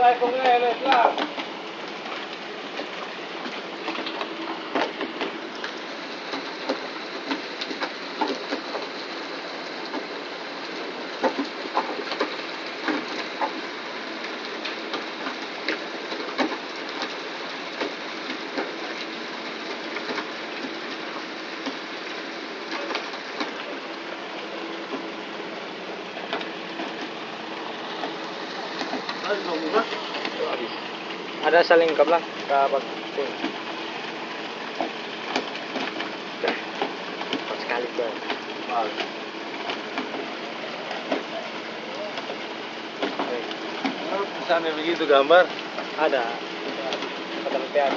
Vai con ele, claro. Ada saling ke belakang ke sini. Cepat sekali tuh. Sampai begitu gambar? Ada. Ada.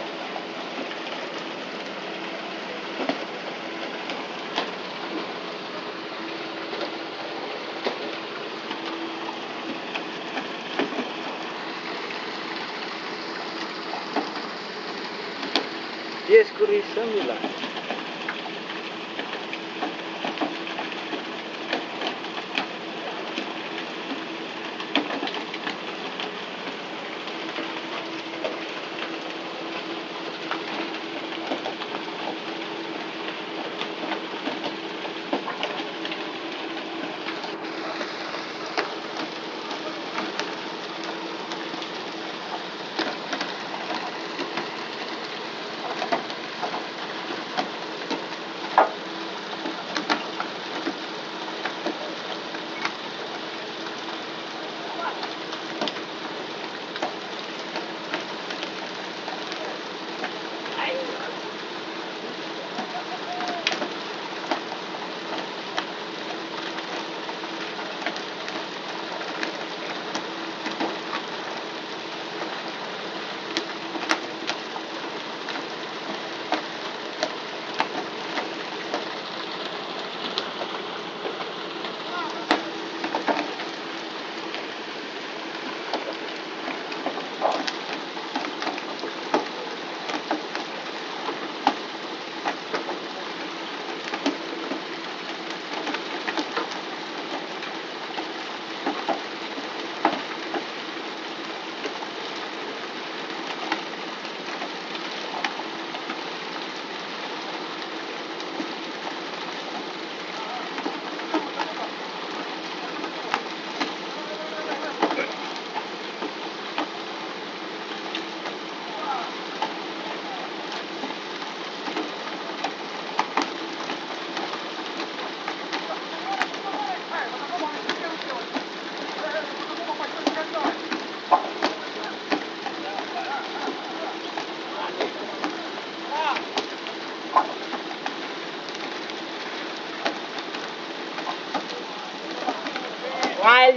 Yes, kurisa mila.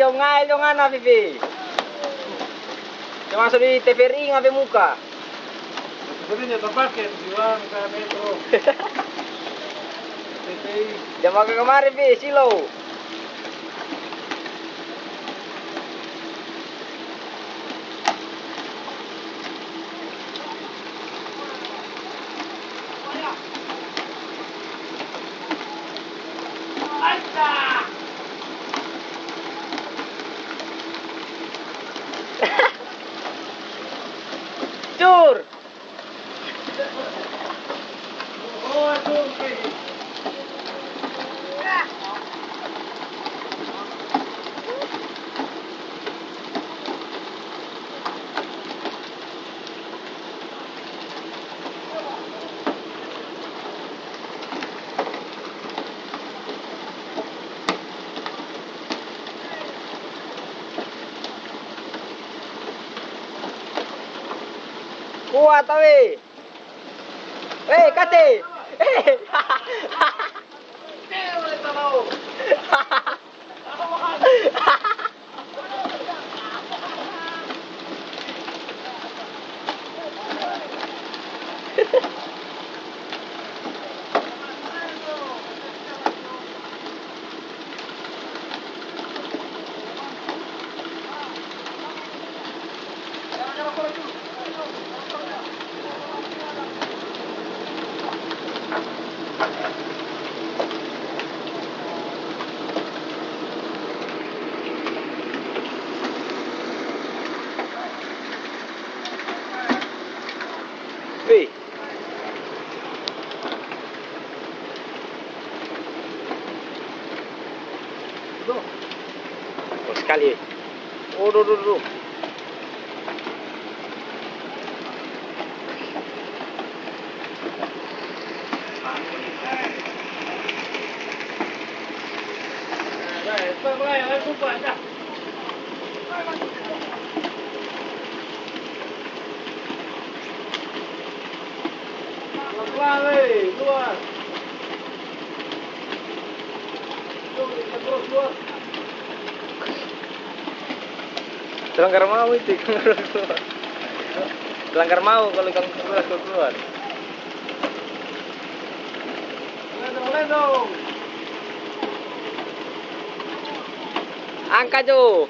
Ngail dong ana Vivi. Cuma di TVRI ngabe muka. Sebenarnya tempat kayak tujuan ke metro. Jam kemarin Vi, silo. Cur. Oh, aduh. Kuat awe. Kate. Tuh. Oh, sekali. Oh, duh. Mulai, buka dah. Pelan-pelan, keluar. Terus keluar. Kelanggar mau itu, keluar. Kelanggar mau kalau keluar. Mulai dong. Angkat Jo.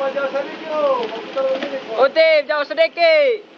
Jauh sedikit. Otip, jauh sedikit.